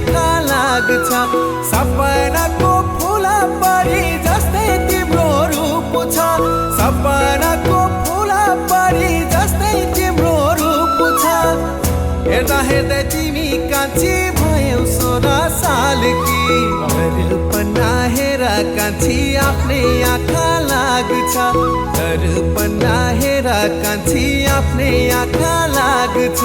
आँखा लाग्छ। सपनाको फुला परी जस्तै तिम्रो रूप छ, सपनाको फुला परी जस्तै तिम्रो रूप छ। हेर्दा हेर्दै तिमी कान्छी भयौ 16 सालकी, दर्पणमा हेर कान्छी आफ्नै आँखा लाग्छ, दर्पणमा हेर कान्छी आफ्नै आँखा लाग्छ।